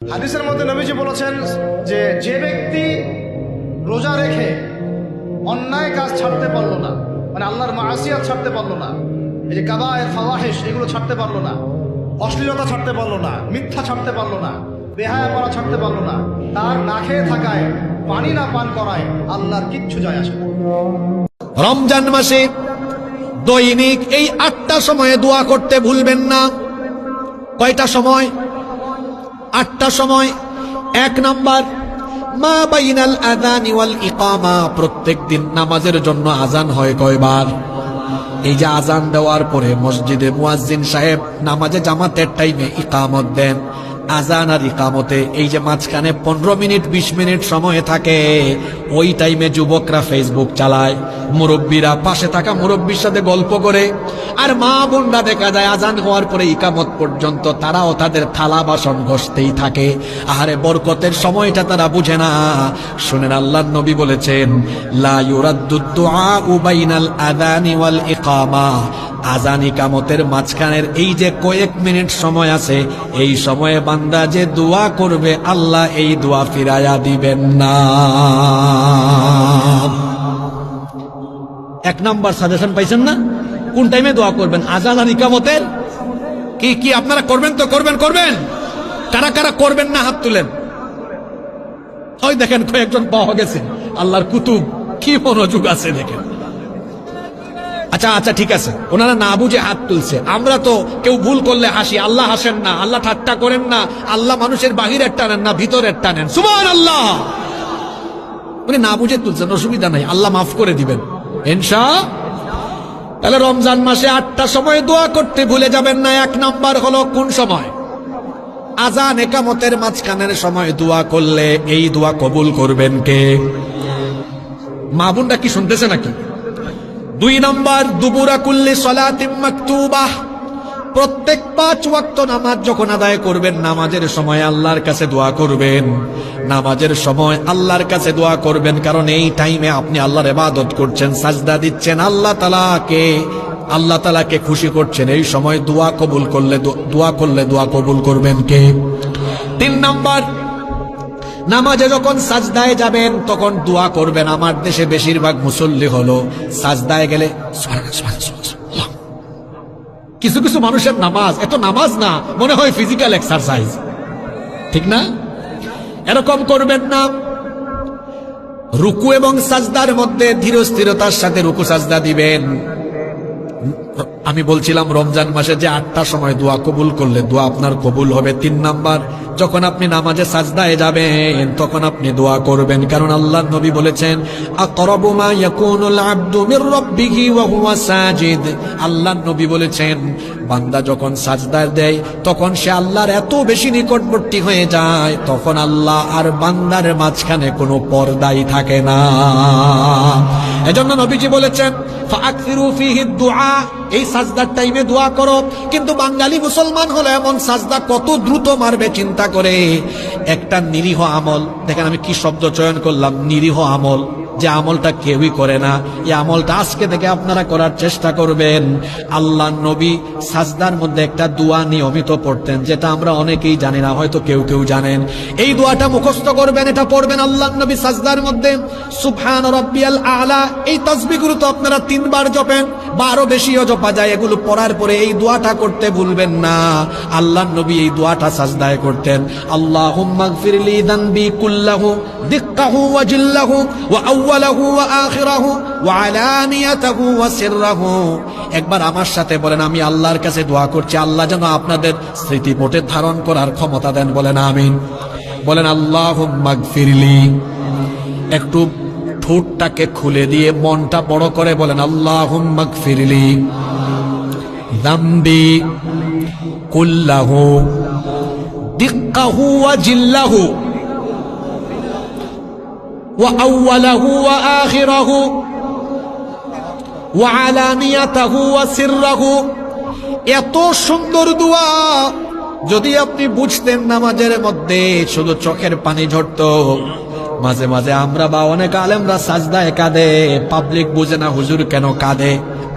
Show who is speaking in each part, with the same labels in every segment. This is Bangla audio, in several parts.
Speaker 1: হাদিসের মধ্যে নবীজি বলেছেন যে যে ব্যক্তি রোজা রেখে অন্যায় কাজ ছাড়তে পারলো না, মানে আল্লাহর মাসিয়াত ছাড়তে পারলো না, এই যে কাবায়ের ফাওয়াহিশ এগুলো ছাড়তে পারলো না, অশ্লীলতা ছাড়তে পারলো না, মিথ্যা ছাড়তে পারলো না, বেহায়াপনা ছাড়তে পারলো না, তার না খেয়ে থাকায় পানি না পান করায় আল্লাহর কিচ্ছু যায় আসে না।
Speaker 2: রমজান মাসে দৈনিক এই 8টা সময়ে দোয়া করতে ভুলবেন না। কয়টা সময়? 8টা সময়। 1 নাম্বার, মা বাইনাল আযানি ওয়াল ইকামা, প্রত্যেকদিন নামাজের জন্য আজান হয় কয়বার? এই যে আজান দেওয়ার পরে মসজিদে মুয়াজ্জিন সাহেব নামাজে জামাতের টাইমে ইকামত দেন, আজান আর ইকামতে এই যে মাঝখানে 15 মিনিট 20 মিনিট সময় থাকে, ওই টাইমে যুবকরা ফেসবুক চালায়, মুরব্বীরা পাশে থাকা মুরব্বীর সাথে গল্প করে, আর মা বোনরা দেখা যায় আজান হওয়ার পরে ইকামত পর্যন্ত তারাও তাদের থালা বাসন ঘষতেই থাকে। আহারে বরকতের সময়টা তারা বুঝে না। শুনেন, আল্লাহর নবী বলেছেন, লা ইউরাদ্দুদ দুআউ বাইনাল আযানি ওয়াল ইকামা, আজান ইকামতের মাঝখানের এই যে কয়েক মিনিট সময় আছে, এই সময়ে বান্দা যে দোয়া করবে আল্লাহ এই দোয়া ফিরায়া দিবেন না। 1 নাম্বার সাজেশন পাইছেন না? কোন টাইমে দোয়া করবেন? আজান আর ইকামতের। কি আপনারা করবেন? তো করবেন। কারা কারা করবেন না হাত তুলেন। ওই দেখেন কয়েকজন পাওয়া গেছে, আল্লাহর কুতুব, কি মনোযোগ আছে দেখেন। আচ্ছা ঠিক আছে, ওনারা না বুঝে হাত তুলছে। আমরা তো কেউ ভুল করলে হাসি, আল্লাহ হাসেন না, আল্লাহ ঠাট্টা করেন না, আল্লাহ মানুষের বাহিরের টানেন না ভিতরের টানেন। সুবহানাল্লাহ। উনি না বুঝে তুলছেন, অসুবিধা নাই, আল্লাহ মাফ করে দিবেন ইনশাআল্লাহ। তাহলে রমজান মাসে 8টা সময় দোয়া করতে ভুলে যাবেন না। 1 নাম্বার হলো কোন সময়? আজান ইকামতের মাঝখানের সময় দোয়া করলে এই দোয়া কবুল করবেন কে? মা বোনরা কি শুনতেছে নাকি? 2 নাম্বার, দুবুরা কুল্লি সালাতিন মাকতুবাহ, প্রত্যেক 5 ওয়াক্ত নামাজ যখন আদায় করবেন, নামাজের সময় আল্লাহর কাছে দোয়া করবেন। নামাজের সময় আল্লাহর কাছে দোয়া করবেন, কারণ এই টাইমে আপনি আল্লাহর ইবাদত করছেন, সাজদা দিচ্ছেন, আল্লাহ তাআলাকে খুশি করছেন। এই সময় দোয়া কবুল করলে দোয়া কবুল করবেন কে? 3 নাম্বার, নামাজে যখন সাজদায় যাবেন তখন দোয়া করবেন। আমার দেশে বেশিরভাগ মুসল্লি হলো সাজদায় গেলে কিছু কিছু মানুষের নামাজ এত নামাজ না, মনে হয় ফিজিক্যাল এক্সারসাইজ, ঠিক না? এরকম করবেন না। রুকু এবং সাজদার মধ্যে ধীর স্থিরতার সাথে রুকু সাজদা দিবেন। আমি বলছিলাম রমজান মাসে যে 8টা সময় দোয়া কবুল করলে দোয়া আপনার কবুল হবে। 3 নাম্বার, যখন আপনি নামাজে সাজদায় যাবেন তখন আপনি দোয়া করবেন, কারণ আল্লাহর নবী বলেছেন, আকরাবু মা ইয়াকুনুল আবদু মির রাব্বিহি ওয়া হুয়া সাজিদ। আল্লাহর নবী বলেছেন, বান্দা যখন সাজদায় দেয় তখন সে আল্লাহর এত বেশি নিকটবর্তী হয়ে যায়, তখন আল্লাহ আর বান্দার মাঝখানে কোনো পর্দাই থাকে না। এজন্য নবীজি বলেছেন, ফাআকসিরু ফীহি দুআ, এই সাজদার টাইমে দোয়া করো। কিন্তু বাঙালি মুসলমান হলো এমন, সাজদা কত দ্রুত মারবে চিন্তা করে। একটা নিরীহ আমল, দেখেন আমি কি শব্দ চয়ন করলাম, নিরীহ আমল, যে আমলটা কেউই করে না, এই আমলটা আজকে থেকে আপনারা করার চেষ্টা করবেন। আল্লাহর নবী সাজদার মধ্যে একটা দোয়া নিয়মিত পড়তেন, যেটা আমরা অনেকেই জানি না, হয়তো কেউ জানেন। এই দোয়াটা মুখস্থ করবেন, এটা পড়বেন আল্লাহর নবী সাজদার মধ্যে। সুবহান রাব্বিয়াল আ'লা, এই তাসবিহগুলো তো আপনারা 3 বার জপেন বা আরো বেশিও জপা যায়। এগুলো পড়ার পরে এই দোয়াটা করতে ভুলবেন না। আল্লাহর নবী এই দোয়াটা সাজদায় করতেন। আল্লাহুম্মা গফিরলি যানবি কুল্লাহু দিক্কাহু ওয়া জিল্লাহু ওয়া আউওয়ালাহু ওয়া আখিরাহু ওয়া আলানিয়াতাহু ওয়া সিররাহু। একবার আমার সাথে বলেন, আমি আল্লাহর কাছে দোয়া করছি, আল্লাহ যেন আপনাদের স্মৃতিপটে ধারণ করার ক্ষমতা দেন। বলেন আমিন। বলেন আল্লাহুম্মা গফিরলি। একটু ঠোঁটটাকে খুলে দিয়ে মনটা বড় করে বলেন, আল্লাহুম্মা গফিরলি যামবি কুল্লাহু দিক্কাহু ওয়া জিল্লাহু ওয়া আউওয়ালাহু ওয়া আখিরাহু ওয়া আলানিয়াতাহু ওয়া সিররাহু। এত সুন্দর দোয়া যদি আপনি বুঝতেন, নামাজের মধ্যে শুধু চোখের পানি ঝরতো। মাঝে মাঝে আমরা বা অনেক আলেমরা সাজদায় কাঁদে, পাবলিক বুঝে না হুজুর কেন কাঁদে।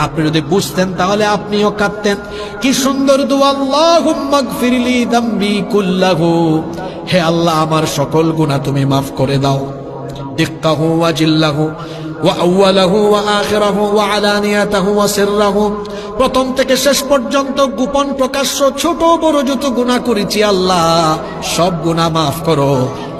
Speaker 2: আপনি যদি বুঝতেন তাহলে আপনিও কাঁদতেন। কি সুন্দর দোয়া, আল্লাহুম্মা গফিরলি যামবি কুল্লাহু, হে আল্লাহ আমার সকল গুনাহ তুমি মাফ করে দাও। দিক্কাহু ওয়া জিল্লাহু ওয়া আউয়ালাহু ওয়া আখিরাহু ওয়া আলানিয়াতাহু ওয়া সিররাহু, প্রথম থেকে শেষ পর্যন্ত গোপন প্রকাশ্য ছোট বড় যত গুনাহ করেছি আল্লাহ সব গুনাহ মাফ করো।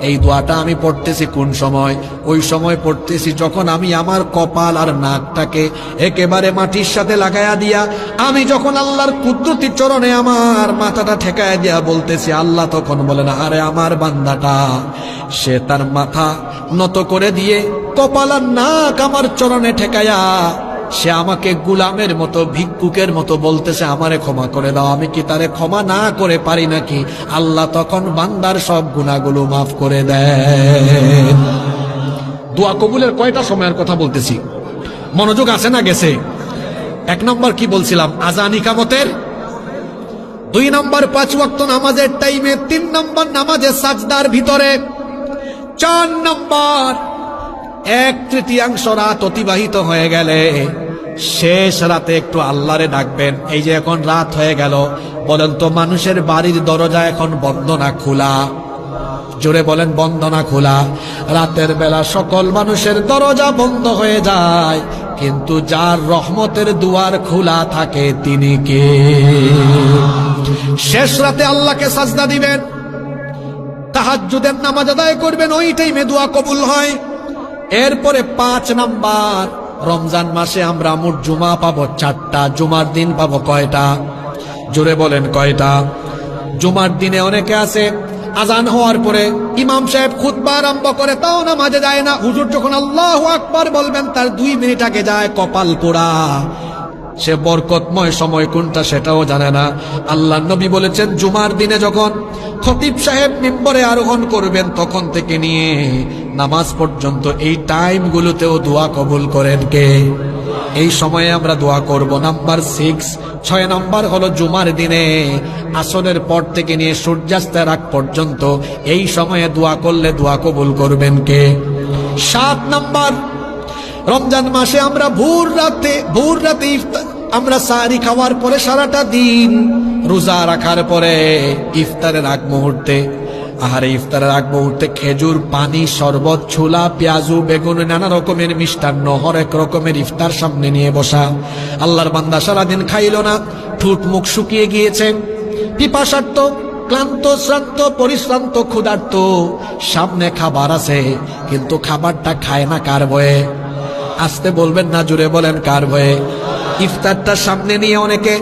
Speaker 2: এই দোয়াটা আমি পড়তেছি কোন সময়? ওই সময় পড়তেছি যখন আমি আমার কপাল আর নাকটাকে একেবারে মাটির সাথে লাগায়া দিয়া আমি যখন আল্লাহর কুদরতি চরণে আমার মাথাটা ঠেকায়া দিয়া বলতেছি আল্লাহ, তখন বলেন আরে আমার বান্দাটা, সে তার মাথা নত করে দিয়ে কপাল আর নাক আমার চরণে ঠেকায়া সে আমাকে গুলামের মতো ভিক্ষুকের মতো বলতেছে আমারে ক্ষমা করে দাও। আমি কি তারে ক্ষমা না করে পারি নাকি? আল্লাহ তখন বান্দার সব গুনাহগুলো মাফ করে দেন। দোয়া কবুলের কয়টা সময়ের কথা বলতেছি, মনোযোগ আছে না গেছে? 1 নম্বর কি বলছিলাম? আযান ইকামতের। 2 নম্বর 5 ওয়াক্ত নামাজের টাইমে। 3 নম্বর নামাজের সাজদার ভিতরে। 4 নম্বর 1/3 রাত অতিবাহিত হয়ে গেলে শেষ রাতে একটু আল্লাহরে ডাকবেন। এই যে এখন রাত হয়ে গেল, বলেন তো মানুষের বাড়ির দরজা এখন বন্ধ না খোলা? জোরে বলেন, বন্ধ না খোলা? রাতের বেলা সকল মানুষের দরজা বন্ধ হয়ে যায়, কিন্তু যার রহমতের দুয়ার খোলা থাকে তিনি কে? শেষ রাতে আল্লাহকে সাজদা দিবেন, তাহাজ্জুদের নামাজ আদায় করবেন, ওই টাইমে দোয়া কবুল হয়। এরপরে 5 নাম্বার, রমজান মাসে আমরা মোট জুমা পাবো 4টা। জুমার দিন পাবো কয়টা? জোরে বলেন কয়টা? জুমার দিনে অনেকে আছে আজান হওয়ার পরে ইমাম সাহেব খুতবা আরম্ভ করে, তাও নামাজে যায় না। হুজুর যখন আল্লাহু আকবার বলবেন তার 2 মিনিট আগে যায়, কপাল পোড়া। সে বরকতময় সময় কোনটা সেটাও জানে না। আল্লাহ নবী বলেছেন জুমার দিনে যখন খতিব সাহেব মিম্বরে আরোহণ করবেন তখন থেকে নিয়ে নামাজ পর্যন্ত এই টাইমগুলোতেও দোয়া কবুল করেন কে? এই সময়ে আমরা দোয়া করব। নাম্বার 6 নম্বর হলো জুমার দিনে আসরের পর থেকে নিয়ে সূর্যাস্তের আগ পর্যন্ত এই সময়ে দোয়া করলে দোয়া কবুল করবেন কে? 7 নম্বর, রমজান মাসে আমরা ভোর রাতে আমরা সাহারি খাওয়ার পরে সারাটা দিন রোজা রাখার পরে ইফতারের আগ মুহূর্তে, ইফতারের আগ মুহূর্তে খেজুর, পানি, শরবত, ছোলা, পেঁয়াজু, বেগুন, নানা রকমের মিষ্টান্ন, হরেক রকমের ইফতার সামনে নিয়ে বসা। আল্লাহর বান্দা সারাদিন খাইল না, ঠোঁট মুখ শুকিয়ে গিয়েছে, পিপাসার্ত, ক্লান্ত, শ্রান্ত, পরিশ্রান্ত, ক্ষুধার্ত, সামনে খাবার আছে কিন্তু খাবারটা খায় না কার ভয়ে? আসতে বলবেন না, জুড়ে বলেন কার ভয়ে? ইফতারটা সামনে নিয়ে অনেকে,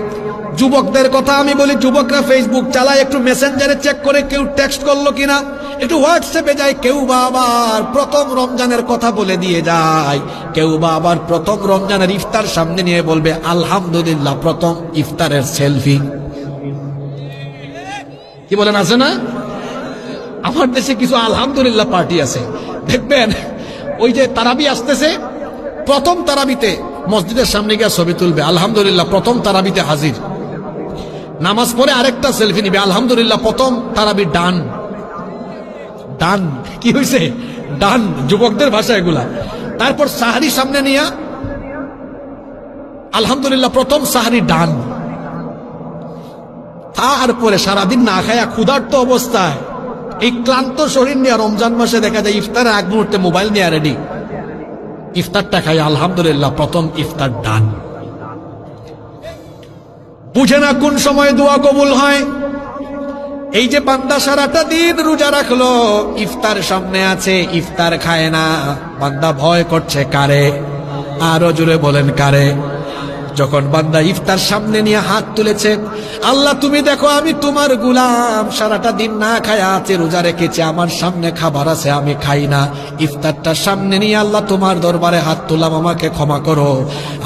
Speaker 2: যুবকদের কথা আমি বলি, যুবকরা ফেসবুক চালায়, একটু মেসেঞ্জারে চেক করে কেউ টেক্সট করলো কিনা, একটু হোয়াটসঅ্যাপে যায়, কেউ বা আবার প্রথম রমজানের কথা বলে দিয়ে যায়, কেউ বা আবার প্রথম রমজানের ইফতার সামনে নিয়ে বলবে আলহামদুলিল্লাহ, প্রথম ইফতারের সেলফি। কি বলেন, আছে না? আমার দেশে কিছু আলহামদুলিল্লাহ পার্টি আছে, দেখবেন ওই যে তারাবি আসতেছে, প্রথম তারাবিতে মসজিদের সামনে গিয়ে ছবি তুলবে, আলহামদুলিল্লাহ প্রথম তারাবিতে হাজির। নামাজ পড়ে আরেকটা সেলফি নিবে, আলহামদুলিল্লাহ প্রথম তারাবি ডান। ডান কি হয়েছে? ডান, যুবকদের ভাষা এগুলা। তারপর সাহারি সামনে নিয়ে আলহামদুলিল্লাহ প্রথম সাহারি ডান। তারপরে সারাদিন না খায়া ক্ষুধার্ত অবস্থায় এই ক্লান্ত শরীর নিয়ে রমজান মাসে দেখা যায় ইফতারের আগ মুহূর্তে মোবাইল নিয়ে রেডি, ইফতারটা খাই আলহামদুলিল্লাহ প্রথম ইফতার ডান। বুঝে না কোন সময় দোয়া কবুল হয়। এই যে বান্দা সারাটা দিন রোজা রাখলো, ইফতার সামনে আছে, ইফতার খায় না, বান্দা ভয় করছে কারে? আরো জোরে বলেন কারে? যখন বান্দা ইফতার সামনে নিয়ে হাত তুলেছে, আল্লাহ তুমি দেখো আমি তোমার গোলাম, সারাটা দিন না খায়া আছে, রোজা রেখেছে, আমার সামনে খাবার আছে আমি খাই না, ইফতারটা সামনে নিয়ে আল্লাহ তোমার দরবারে হাত তুললাম, আমাকে ক্ষমা করো।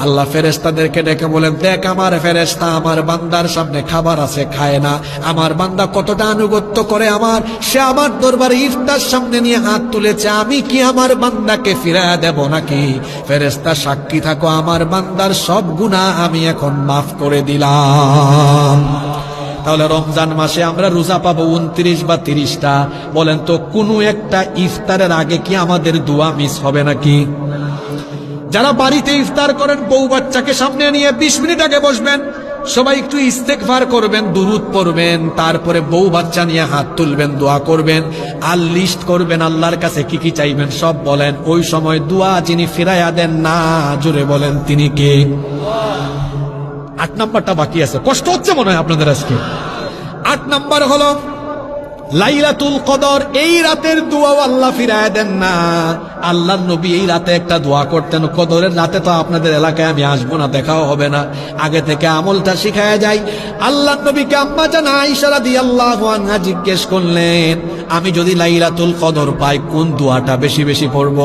Speaker 2: আল্লাহ ফেরেশতাদেরকে ডেকে বলেন, দেখ আমার ফেরেশতা, আমার বান্দার সামনে খাবার আছে, খায় না, আমার বান্দা কতটা আনুগত্য করে আমার, সে আমার দরবারে ইফতার সামনে নিয়ে হাত তুলেছে, আমি কি আমার বান্দাকে ফিরায়া দেব নাকি? ফেরেশতা সাক্ষী থাকো, আমার বান্দার সব গুনাহ আমি এখন মাফ করে দিলাম। তাহলে রমজান মাসে আমরা রোজা পাবো 29 বা 30টা। বলেন তো কোনো একটা ইফতারের আগে কি আমাদের দোয়া মিস হবে নাকি? যারা বাড়িতে ইফতার করেন, বউ বাচ্চাকে সামনে নিয়ে 20 মিনিট আগে বসবেন, সবাই একটু ইস্তেগফার করবেন, দুরূদ পড়বেন, তারপরে বউ বাচ্চা নিয়ে হাত তুলবেন, দোয়া করবেন, আর লিস্ট করবেন আল্লাহর কাছে কি কি চাইবেন সব বলেন। ওই সময় দোয়া যিনি ফিরাইয়া দেন না, জোরে বলেন তিনি কে? 8 নাম্বারটা বাকি আছে, কষ্ট হচ্ছে মনে হয় আপনাদের আজকে। 8 নাম্বার হলো লাইলাতুল কদর। এই রাতের দোয়াও আল্লাহ ফিরায় দেন না। আল্লাহর নবী এই রাতে একটা দোয়া করতেন। কদরের রাতে তো আপনাদের এলাকায় আমি আসবো না, দেখাও হবে না, আগে থেকে আমলটা শিখায়া যাই। আল্লাহর নবীকে আম্মা জান আয়েশা রাদিয়াল্লাহু আনহা জিজ্ঞেস করলেন, আমি যদি লাইলাতুল কদর পাই কোন দোয়াটা বেশি বেশি পড়ব?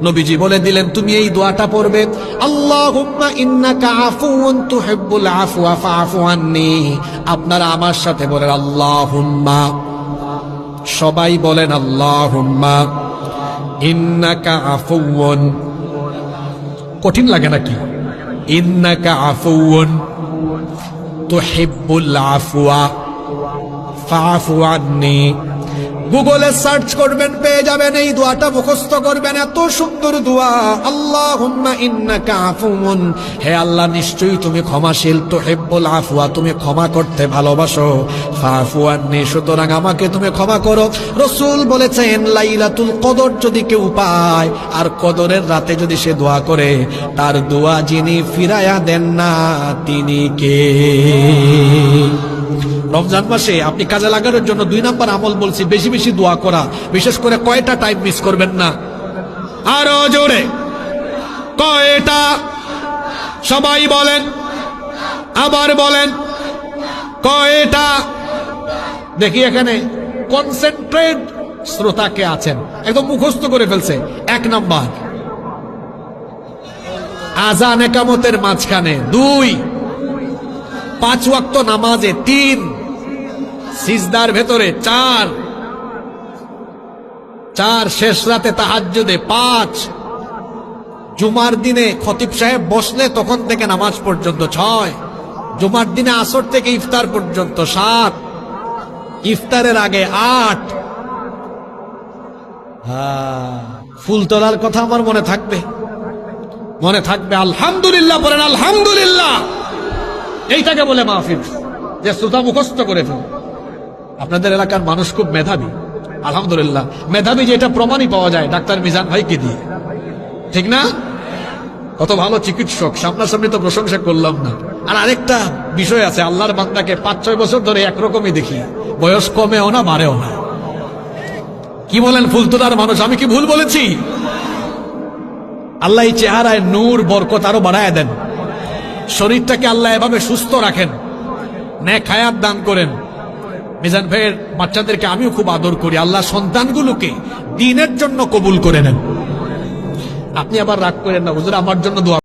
Speaker 2: নবীজি বলে দিলেন, তুমি এই দোয়াটা পড়বে, আল্লাহুম্মা ইন্নাকা আফুউন তুহিব্বুল আফওয়া ফাআফু আন্নী। আপনারা আমার সাথে বলেন আল্লাহুম্মা, সবাই বলেন আল্লাহুম্মা ইন্নাকা আফুউন। কঠিন লাগে নাকি? ইন্নাকা আফুউন তুহিব্বুল আফওয়া ফাআফু আন্নী। গুগলে সার্চ করবেন, পেয়ে যাবেন, এই দোয়াটা মুখস্থ করবেন। এত সুন্দর দোয়া, আল্লাহুম্মা ইন্নাকা আফুউন, হে আল্লাহ নিশ্চয়ই তুমি ক্ষমাশীল, তুহিব্বুল আফওয়া তুমি ক্ষমা করতে ভালোবাসো, ফাআফু আন্নী সুতরাং আমাকে তুমি ক্ষমা করো। রাসূল বলেছেন লাইলাতুল কদর যদি কেউ পায় আর কদরের রাতে যদি সে দোয়া করে, তার দোয়া যিনি ফিরায়া দেন না তিনি কে? রমজান মাসে আপনি কাজে লাগানোর জন্য 2 নাম্বার আমল বলছি, বেশি বেশি দোয়া করা। বিশেষ করে কয়টা টাইম মিস করবেন না? আরো জোরে কয়টা? সবাই বলেন, আবার বলেন কয়টা? দেখি এখানে কনসেন্ট্রেট শ্রোতা কে আছেন, একদম মুখস্থ করে ফেলছে। 1 নাম্বার আযান একামতের মাঝখানে, 2 5 ওয়াক্ত নামাজে, 3 সিজদার ভেতরে, 4 শেষ রাতে তাহাজ্জুদে, 5 জুমার দিনে খতিব সাহেব বসলে তখন থেকে নামাজ পর্যন্ত, 6 জুমার দিনে আসর থেকে ইফতার পর্যন্ত, 7 ইফতারের আগে, 8 ফুল তোলার কথা আমার মনে থাকবে, মনে থাকবে। আলহামদুলিল্লাহ বলেন, আলহামদুলিল্লাহ। এইটাকে বলে মাহফিল, যে শ্রোতা মুখস্থ করে ফেল। আপনাদের এলাকার মানুষ খুব মেধাবী, আলহামদুলিল্লাহ। মেধাবী যেটা প্রমাণই পাওয়া যায় ডাক্তার মিজান ভাইকে দিয়ে, ঠিক না? কত ভালো চিকিৎসক, সামনাসামনি তো প্রশংসা করলাম না। আর আরেকটা বিষয় আছে, আল্লাহর বান্দাকে 5-6 বছর ধরে একরকমই দেখি, বয়স কমেও না বাড়েও না। কি বলেন ফুলতলার মানুষ, আমি কি ভুল বলেছি? আল্লাহ এই চেহারায় নূর বরকত আরো বাড়ায় দেন, শরীরটাকে আল্লাহ এভাবে সুস্থ রাখেন, নেক হায়াত দান করেন। মিজান ভাইয়ের বাচ্চাদেরকে আমিও খুব আদর করি, আল্লাহ সন্তানগুলোকে দ্বীনের জন্য কবুল করে নেন। আপনি আবার রাগ করেন না, হুজুর আমার জন্য দোয়া